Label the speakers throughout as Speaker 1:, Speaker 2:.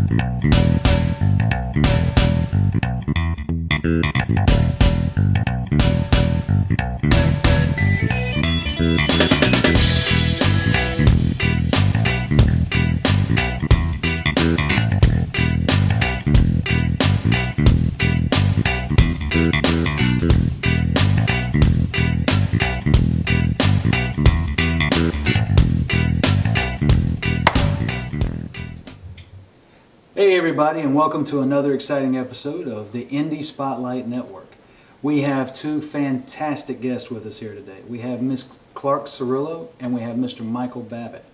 Speaker 1: Hey everybody, and welcome to another exciting episode of the Indie Spotlight Network. We have two fantastic guests with us here today. We have Miss Clark Sarullo and we have Mr. Michael Babbitt.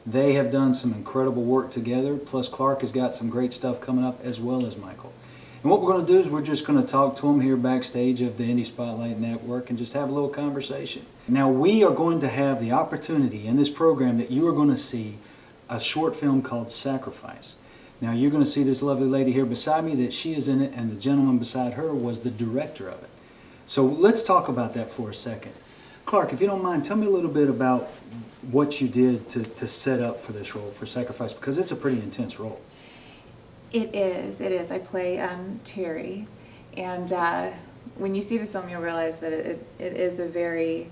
Speaker 1: They have done some incredible work together, plus Clark has got some great stuff coming up as well as Michael. And what we're going to do is we're just going to talk to them here backstage of the Indie Spotlight Network and just have a little conversation. Now we are going to have the opportunity in this program that you are going to see a short film called Sacrifice. Now you're going to see this lovely lady here beside me that she is in it, and the gentleman beside her was the director of it. So let's talk about that for a second. Clark, if you don't mind, tell me a little bit about what you did to set up for this role, for Sacrifice, because it's a pretty intense role.
Speaker 2: It is. I play Terry, and when you see the film you'll realize that it is a very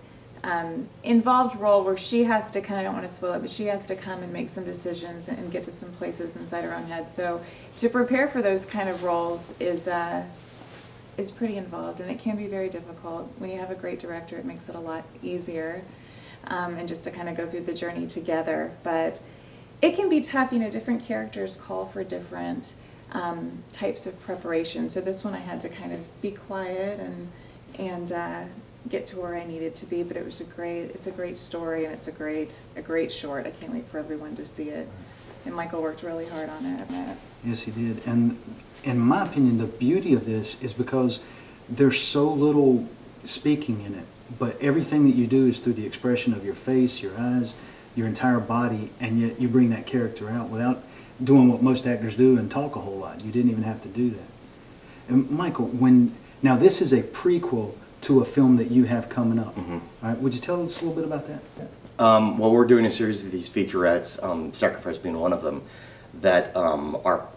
Speaker 2: involved role where she has to I don't want to spoil it, but she has to come and make some decisions and get to some places inside her own head. So to prepare for those kind of roles is pretty involved, and it can be very difficult. When you have a great director, it makes it a lot easier, and just to kind of go through the journey together. But it can be tough, different characters call for different types of preparation. So this one I had to kind of be quiet and get to where I needed to be, but it's a great story, and it's a great short. I can't wait for everyone to see it. And Michael worked really hard on it.
Speaker 1: Yes, he did. And in my opinion, the beauty of this is because there's so little speaking in it, but everything that you do is through the expression of your face, your eyes, your entire body, and yet you bring that character out without doing what most actors do and talk a whole lot. You didn't even have to do that. And Michael, now this is a prequel to a film that you have coming up. Mm-hmm. All right, would you tell us a little bit about that?
Speaker 3: Well, we're doing a series of these featurettes, Sacrifice being one of them, that are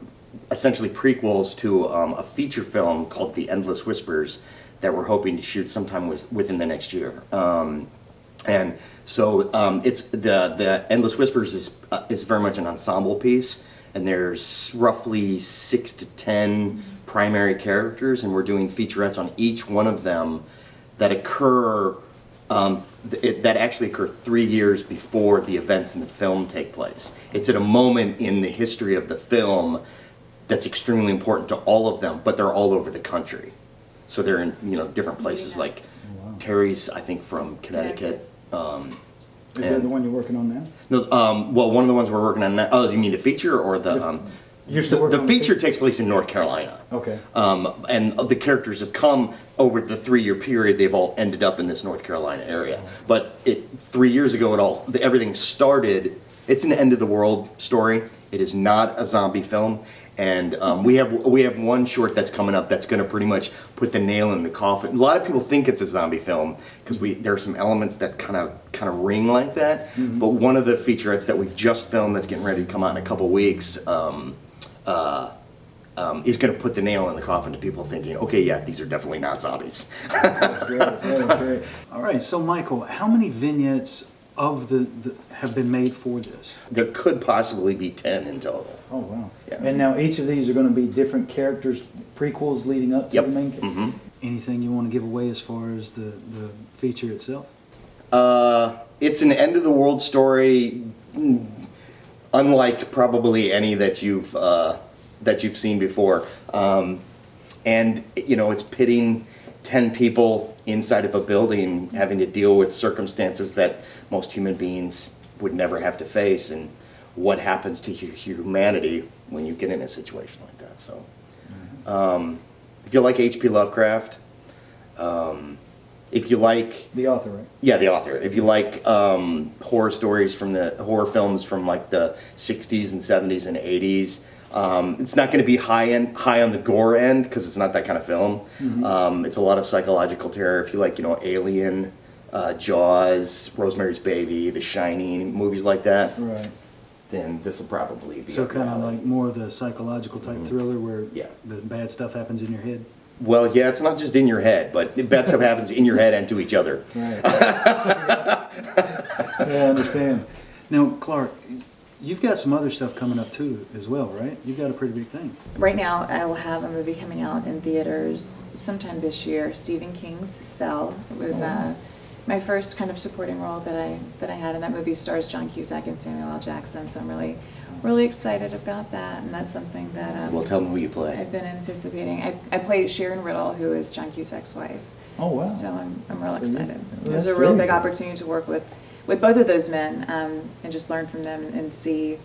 Speaker 3: essentially prequels to a feature film called The Endless Whispers that we're hoping to shoot sometime within the next year. And so it's the Endless Whispers is very much an ensemble piece, and there's roughly 6 to 10 primary characters, and we're doing featurettes on each one of them that actually occur 3 years before the events in the film take place. It's at a moment in the history of the film that's extremely important to all of them, but they're all over the country. So they're in different places. Like Terry's, I think, from Connecticut.
Speaker 1: Is that the one you're working on now?
Speaker 3: No, well, one of the ones we're working on now. Oh, you mean the feature or the?
Speaker 1: You're still working on
Speaker 3: the feature takes place in North Carolina.
Speaker 1: Okay.
Speaker 3: And the characters have come over the 3-year period. They've all ended up in this North Carolina area. But 3 years ago, everything started. It's an end of the world story. It is not a zombie film. And we have one short that's coming up that's going to pretty much put the nail in the coffin. A lot of people think it's a zombie film because there are some elements that kind of ring like that. Mm-hmm. But one of the featurettes that we've just filmed that's getting ready to come out in a couple weeks is going to put the nail in the coffin to people thinking, okay, yeah, these are definitely not zombies.
Speaker 1: That's great. That's great. All right, so Michael, how many vignettes of have been made for this?
Speaker 3: There could possibly be 10 in total.
Speaker 1: Oh, wow.
Speaker 3: Yeah.
Speaker 1: And now each of these are going to be different characters, prequels leading up to the main character?
Speaker 3: Mm-hmm.
Speaker 1: Anything you want to give away as far as the feature itself?
Speaker 3: It's an end-of-the-world story, unlike probably any that you've seen before. And, it's pitting 10 people inside of a building having to deal with circumstances that most human beings would never have to face, and what happens to humanity when you get in a situation like that. So if you like H.P. Lovecraft, if you like
Speaker 1: the author, right?
Speaker 3: Yeah, the author. If you like horror stories from the horror films from like the 60s and 70s and 80s, it's not going to be high on the gore end because it's not that kind of film. Mm-hmm. It's a lot of psychological terror. If you like, Alien, Jaws, Rosemary's Baby, The Shining, movies like that.
Speaker 1: Right.
Speaker 3: then this will probably be
Speaker 1: So
Speaker 3: a
Speaker 1: kind of
Speaker 3: reality.
Speaker 1: like more of the psychological type thriller where
Speaker 3: Yeah.
Speaker 1: the bad stuff happens in your head.
Speaker 3: Well, yeah, it's not just in your head, but bad stuff happens in your head and to each other.
Speaker 1: Right. Yeah, I understand. Now, Clark, you've got some other stuff coming up too, as well, right? You've got a pretty big thing.
Speaker 2: Right now, I will have a movie coming out in theaters sometime this year. Stephen King's Cell. It was my first kind of supporting role that I had, and that movie stars John Cusack and Samuel L. Jackson. So I'm really excited about that, and that's something that
Speaker 3: Well, tell me who you play.
Speaker 2: I've been anticipating. I play Sharon Riddle, who is John Cusack's wife.
Speaker 4: Oh, wow.
Speaker 2: So I'm real
Speaker 4: So you-
Speaker 2: excited.
Speaker 4: well,
Speaker 2: It was
Speaker 4: that's
Speaker 2: a real
Speaker 4: very
Speaker 2: big
Speaker 4: cool.
Speaker 2: opportunity to work with both of those men, and just learn from them and see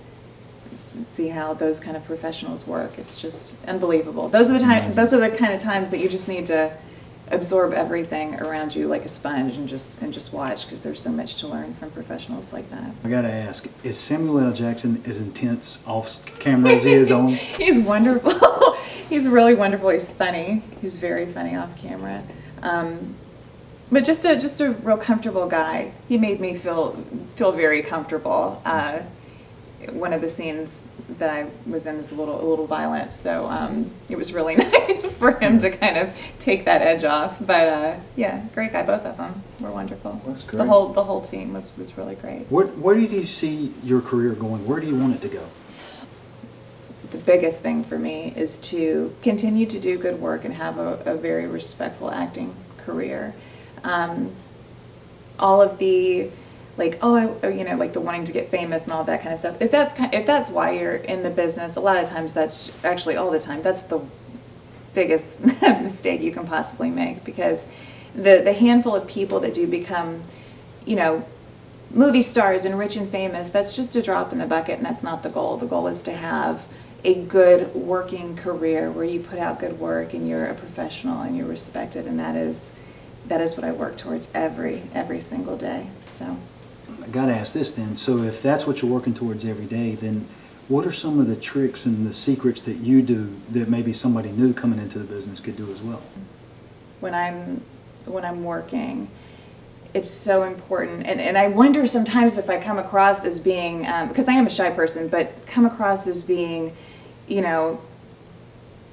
Speaker 2: how those kind of professionals work. It's just unbelievable. Those are the kind of times that you just need to absorb everything around you like a sponge and just watch, because there's so much to learn from professionals like that.
Speaker 1: I gotta ask, is Samuel L. Jackson as intense off camera as he is on?
Speaker 2: He's wonderful. He's really wonderful. He's funny. He's very funny off camera. But just a real comfortable guy. He made me feel very comfortable. One of the scenes that I was in is a little violent, so it was really nice for him to kind of take that edge off. But yeah, great guy. Both of them were wonderful.
Speaker 1: That's great.
Speaker 2: The whole team was really great.
Speaker 1: Where do you see your career going? Where do you want it to go?
Speaker 2: The biggest thing for me is to continue to do good work and have a very respectful acting career. All of the like like the wanting to get famous and all that kind of stuff. If that's why you're in the business, a lot of times that's actually all the time. That's the biggest mistake you can possibly make, because the handful of people that do become, movie stars and rich and famous, that's just a drop in the bucket, and that's not the goal. The goal is to have a good working career where you put out good work and you're a professional and you're respected, and that is what I work towards every single day. So
Speaker 1: I gotta ask this then. So if that's what you're working towards every day, then what are some of the tricks and the secrets that you do that maybe somebody new coming into the business could do as well?
Speaker 2: when I'm working, it's so important, and I wonder sometimes if I come across as being, because I am a shy person, but come across as being,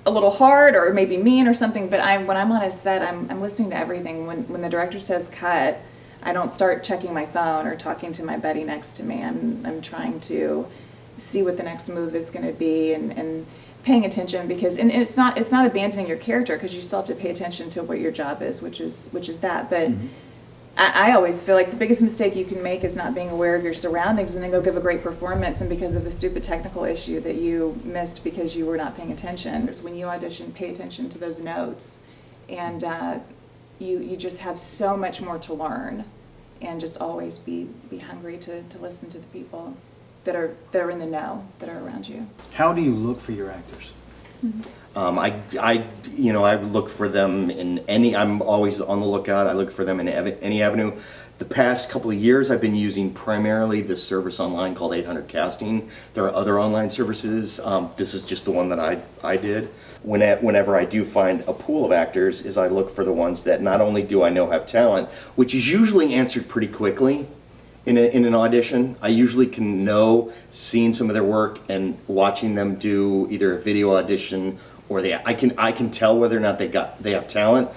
Speaker 2: a little hard or maybe mean or something. But when I'm on a set, I'm listening to everything. When the director says cut, I don't start checking my phone or talking to my buddy next to me. I'm trying to see what the next move is going to be, and paying attention, because it's not abandoning your character, because you still have to pay attention to what your job is, which is that. But I always feel like the biggest mistake you can make is not being aware of your surroundings and then go give a great performance, and because of a stupid technical issue that you missed because you were not paying attention. When you audition, pay attention to those notes, and you just have so much more to learn, and just always be hungry to listen to the people that are in the know, that are around you.
Speaker 1: How do you look for your actors?
Speaker 3: I look for them in I'm always on the lookout. I look for them in any avenue. The past couple of years, I've been using primarily this service online called 800 Casting. There are other online services. This is just the one that I did. Whenever I do find a pool of actors, is I look for the ones that not only do I know have talent, which is usually answered pretty quickly in an audition. I usually can know, seeing some of their work and watching them do either a video audition or I can tell whether or not they have talent,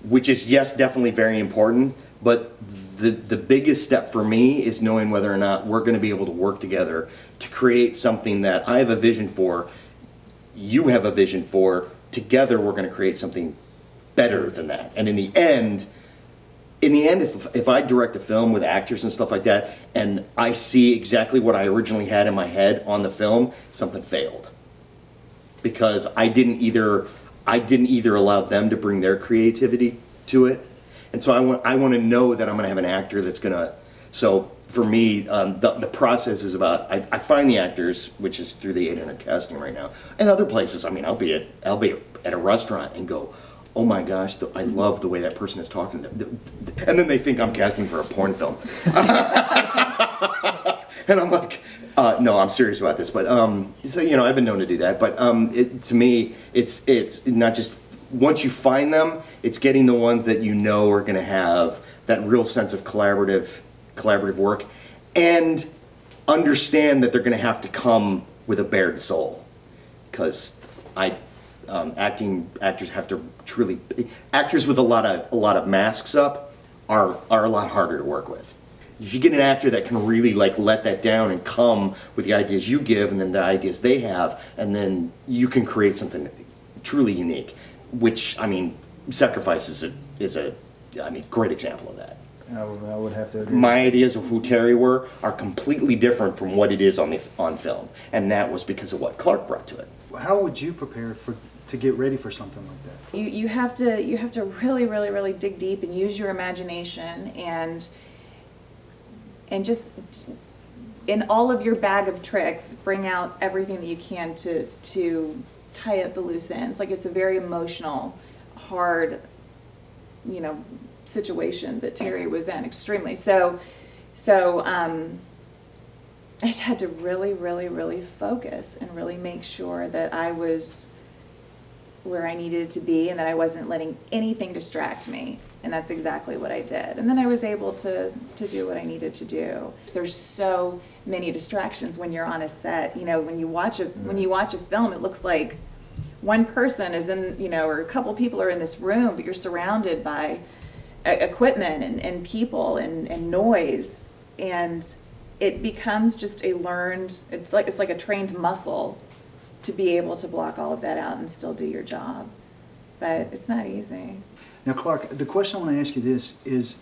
Speaker 3: which is, yes, definitely very important. But the biggest step for me is knowing whether or not we're going to be able to work together to create something that I have a vision for, you have a vision for. Together, we're going to create something better than that. And in the end, if I direct a film with actors and stuff like that, and I see exactly what I originally had in my head on the film, something failed. Because I didn't either allow them to bring their creativity to it. And so I want to know that I'm going to have an actor that's going to, so for me, the process is about, I find the actors, which is through the 800 Casting right now, and other places. I mean, I'll be at a restaurant and go, oh my gosh, I love the way that person is talking to them. And then they think I'm casting for a porn film. And I'm like, no, I'm serious about this. But, so, I've been known to do that. But to me, it's not just, once you find them, it's getting the ones that you know are going to have that real sense of collaborative work. And understand that they're going to have to come with a bared soul, because actors have to truly, actors with a lot of masks up are a lot harder to work with. If you get an actor that can really like let that down and come with the ideas you give and then the ideas they have, and then you can create something truly unique, which, I mean, Sacrifice is a great example of that.
Speaker 1: I would have to agree.
Speaker 3: My ideas of who Terry were are completely different from what it is on film, and that was because of what Clark brought to it.
Speaker 1: How would you prepare to get ready for something like that?
Speaker 2: You have to really, really, really dig deep and use your imagination and just in all of your bag of tricks, bring out everything that you can to tie up the loose ends. Like, it's a very emotional, hard, situation that Terry was in, extremely. So I just had to really, really, really focus and really make sure that I was where I needed to be and that I wasn't letting anything distract me. And that's exactly what I did. And then I was able to do what I needed to do. There's so many distractions when you're on a set. When you watch a film, it looks like one person is in, or a couple people are in this room, but you're surrounded by equipment and people and noise, and it becomes just it's like a trained muscle to be able to block all of that out and still do your job. But it's not easy.
Speaker 1: Now, Clark, the question I want to ask you this is,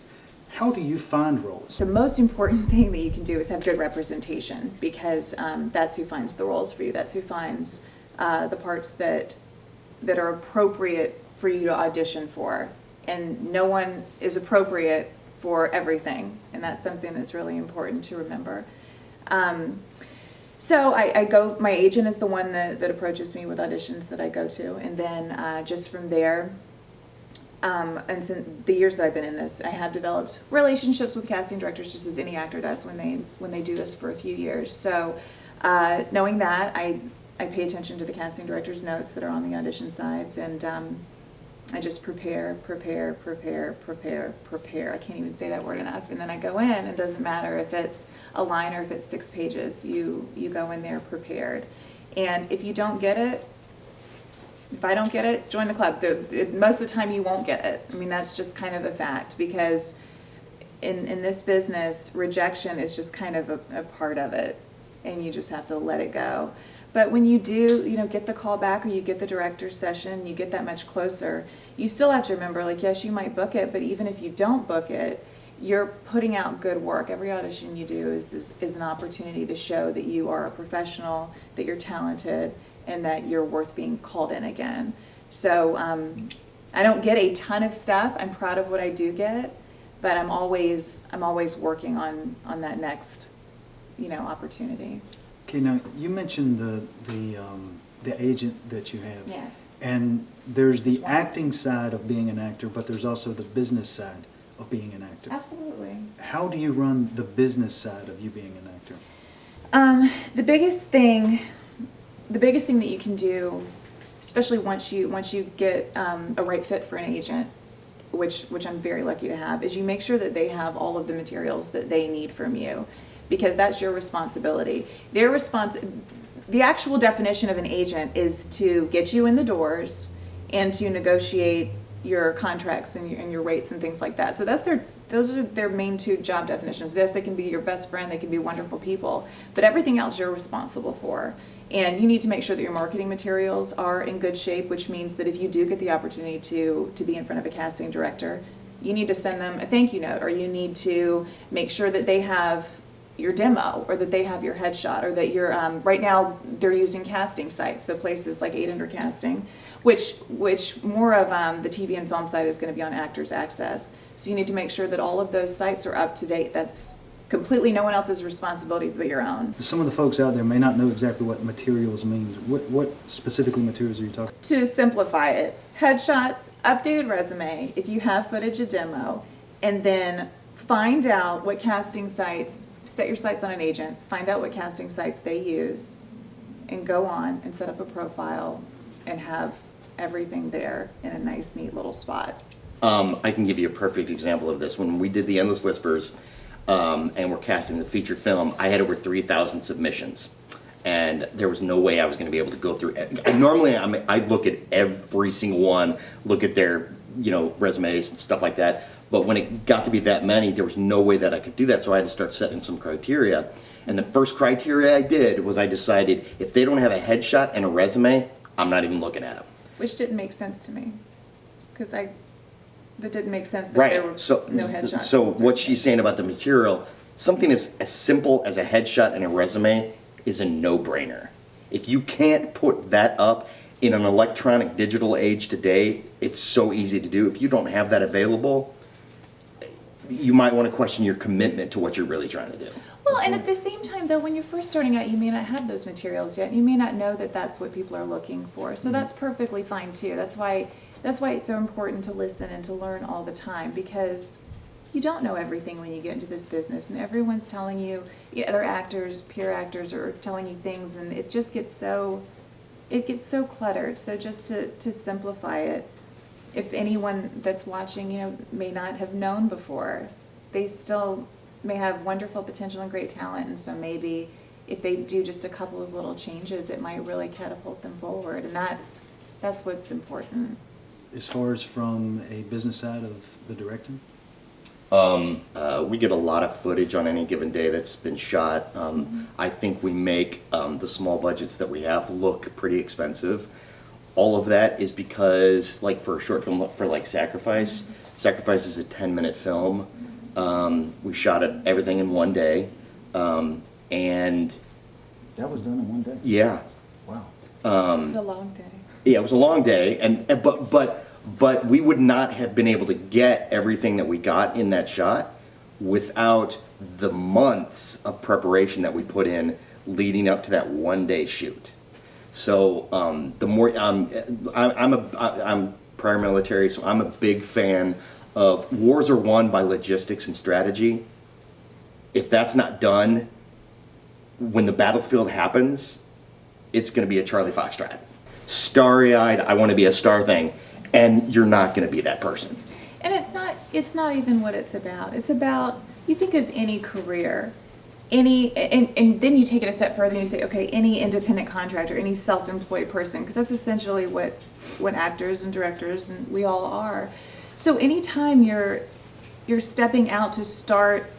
Speaker 1: how do you find roles?
Speaker 2: The most important thing that you can do is have good representation, because that's who finds the roles for you. That's who finds the parts that are appropriate for you to audition for. And no one is appropriate for everything, and that's something that's really important to remember. So my agent is the one that approaches me with auditions that I go to, and then just from there, and since the years that I've been in this, I have developed relationships with casting directors, just as any actor does when they do this for a few years. So knowing that, I pay attention to the casting director's notes that are on the audition sides, and I just prepare. I can't even say that word enough. And then I go in, and it doesn't matter if it's a line or if it's 6 pages, you go in there prepared. And if you don't get it, if I don't get it, join the club. Most of the time you won't get it. I mean, that's just kind of a fact, because in this business, rejection is just kind of a part of it, and you just have to let it go. But when you do, get the call back, or you get the director's session, you get that much closer, you still have to remember, like, yes, you might book it, but even if you don't book it, you're putting out good work. Every audition you do is an opportunity to show that you are a professional, that you're talented, and that you're worth being called in again. So I don't get a ton of stuff. I'm proud of what I do get, but I'm always working on that next, opportunity.
Speaker 1: Okay, now you mentioned the agent that you have.
Speaker 2: Yes.
Speaker 1: And there's the acting side of being an actor, but there's also the business side of being an actor.
Speaker 2: Absolutely.
Speaker 1: How do you run the business side of you being an actor?
Speaker 2: The biggest thing that you can do, especially once you get a right fit for an agent, which I'm very lucky to have, is you make sure that they have all of the materials that they need from you, because that's your responsibility. The actual definition of an agent is to get you in the doors and to negotiate your contracts and your rates and things like that. So those are their main 2 job definitions. Yes, they can be your best friend, they can be wonderful people, but everything else you're responsible for. And you need to make sure that your marketing materials are in good shape, which means that if you do get the opportunity to be in front of a casting director, you need to send them a thank you note, or you need to make sure that they have your demo, or that they have your headshot, or that you're, right now they're using casting sites, so places like 800 Casting, which more of the TV and film site is going to be on Actors Access. So you need to make sure that all of those sites are up to date. That's completely no one else's responsibility but your own.
Speaker 1: Some of the folks out there may not know exactly what materials means. What specifically materials are you talking about?
Speaker 2: To simplify it, headshots, updated resume, if you have footage, a demo, and then find out what casting sites, set your sights on an agent, find out what casting sites they use, and go on and set up a profile and have everything there in a nice, neat little spot.
Speaker 3: I can give you a perfect example of this. When we did The Endless Whispers, and we're casting the feature film, I had over 3,000 submissions. And there was no way I was going to be able to go through it. Normally, I look at every single one, look at their, resumes and stuff like that. But when it got to be that many, there was no way that I could do that. So I had to start setting some criteria. And the first criteria I did was I decided if they don't have a headshot and a resume, I'm not even looking at them.
Speaker 2: Which didn't make sense to me, because that didn't make sense that there were no headshots.
Speaker 3: So what she's saying about the material, something as simple as a headshot and a resume is a no-brainer. If you can't put that up in an electronic digital age today, it's so easy to do. If you don't have that available, you might want to question your commitment to what you're really trying to do.
Speaker 2: Well, and at the same time, though, when you're first starting out, you may not have those materials yet. You may not know that that's what people are looking for. So that's perfectly fine, too. That's why it's so important to listen and to learn all the time, because you don't know everything when you get into this business, and everyone's telling you, other actors, peer actors are telling you things, and it just gets so cluttered. So just to simplify it, if anyone that's watching, may not have known before, they still may have wonderful potential and great talent, and so maybe if they do just a couple of little changes, it might really catapult them forward, and that's what's important.
Speaker 1: As far as from a business side of the directing?
Speaker 3: We get a lot of footage on any given day that's been shot. I think we make the small budgets that we have look pretty expensive. All of that is because, like for a short film, for like Sacrifice is a 10-minute film. We shot everything in one day, and
Speaker 1: That was done in one day?
Speaker 3: yeah.
Speaker 1: Wow.
Speaker 2: It was a long day.
Speaker 3: Yeah, it was a long day, but we would not have been able to get everything that we got in that shot without the months of preparation that we put in leading up to that one-day shoot. So the more I'm prior military, so I'm a big fan of wars are won by logistics and strategy. If that's not done, when the battlefield happens, it's going to be a Charlie Foxtrot. Starry-eyed, I want to be a star thing, and you're not going to be that person.
Speaker 2: And it's not even what it's about. It's about, you think of any career, and then you take it a step further and you say, okay, any independent contractor, any self-employed person, because that's essentially what actors and directors and we all are. So anytime you're stepping out to start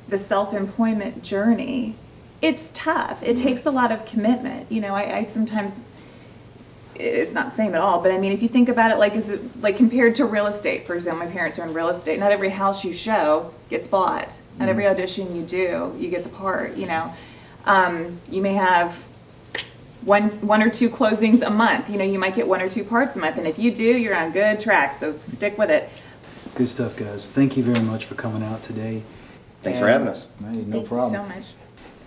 Speaker 2: the self-employment journey, it's tough. It takes a lot of commitment. I sometimes, it's not the same at all, but I mean, if you think about it, like compared to real estate, for example, my parents are in real estate. Not every house you show gets bought. Not every audition you do, you get the part. You may have one or two closings a month. You might get one or two parts a month, and if you do, you're on a good track. So stick with it.
Speaker 1: Good stuff, guys. Thank you very much for coming out today.
Speaker 3: Thanks for having us.
Speaker 1: Hey, no
Speaker 2: Thank
Speaker 1: problem.
Speaker 2: you so much.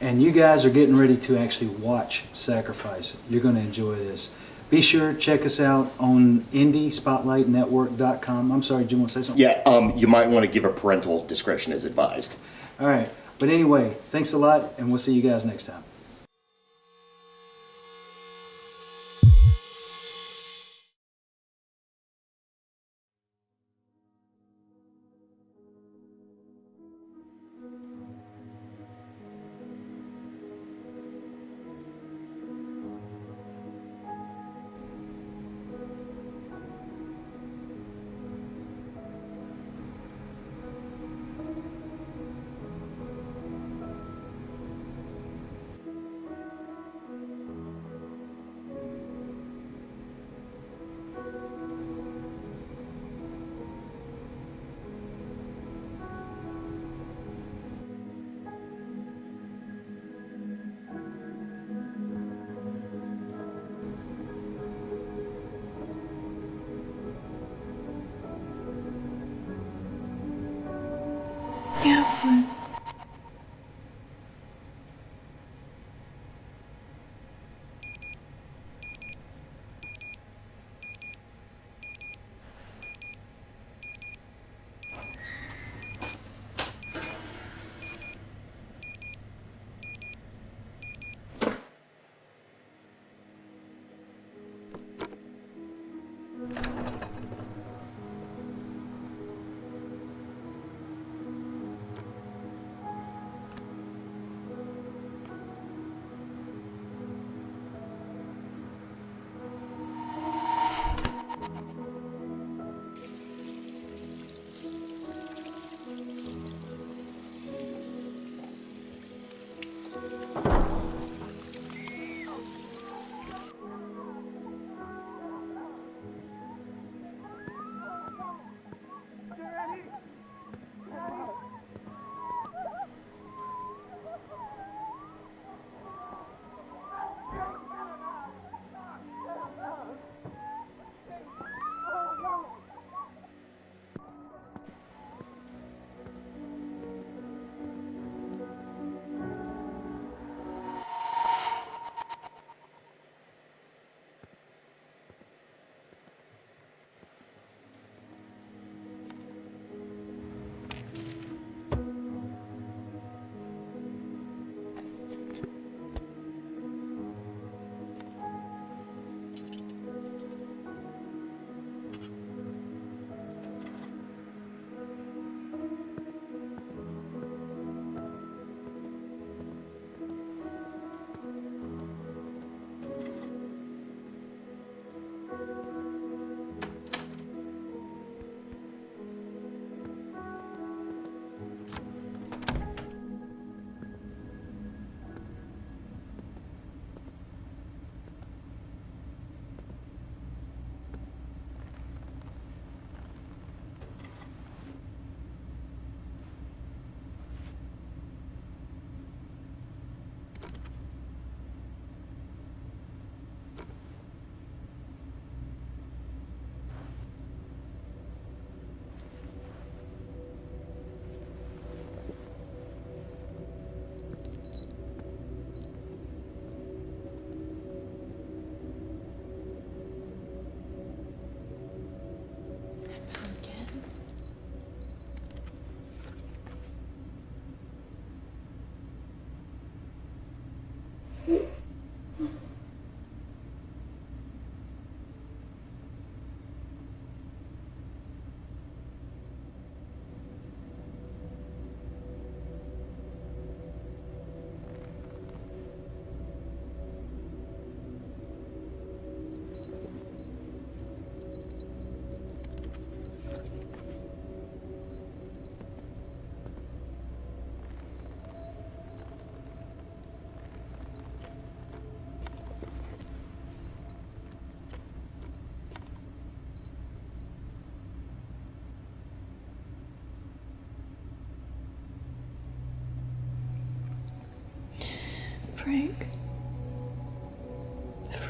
Speaker 1: And you guys are getting ready to actually watch Sacrifice. You're going to enjoy this. Be sure to check us out on IndieSpotlightNetwork.com. I'm sorry, Jim, want to say something?
Speaker 3: Yeah, you might want to give a parental discretion as advised.
Speaker 1: All right. But anyway, thanks a lot, and we'll see you guys next time.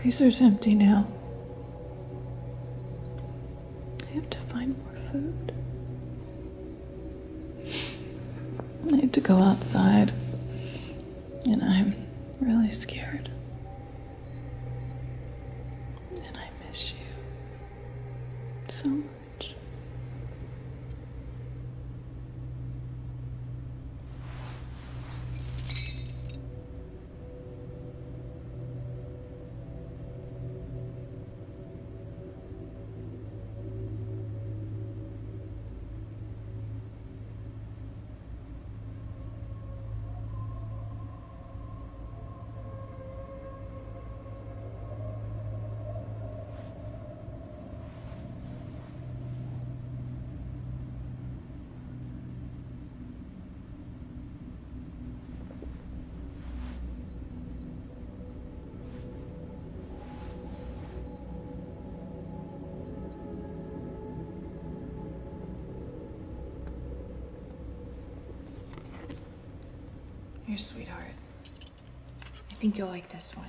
Speaker 4: freezer's empty now. I have to find more food. I need to go outside. And I'm really scared. And I miss you so much.
Speaker 2: Your sweetheart. I think you'll like this one.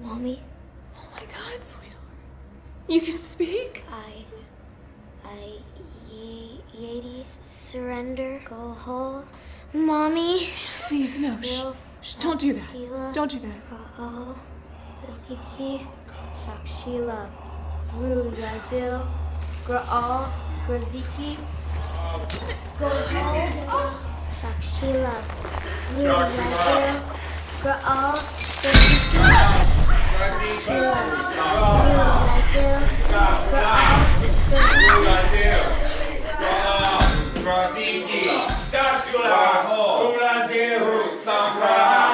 Speaker 5: Mommy,
Speaker 4: Oh my God, sweetheart. You can speak?
Speaker 5: Yeti, surrender, go whole. Mommy,
Speaker 4: Please, no. Shh. Shh, don't do that.
Speaker 5: Sheila,
Speaker 4: Don't do that.
Speaker 5: Ra'al, Riziki, Shakshila, Vru Yazil, Gra'al, Riziki, go whole. Shakshila, Vru Yazil, Gra'al, Riziki, Shakshila, Vru Yazil, Gra'al,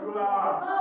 Speaker 6: Shula.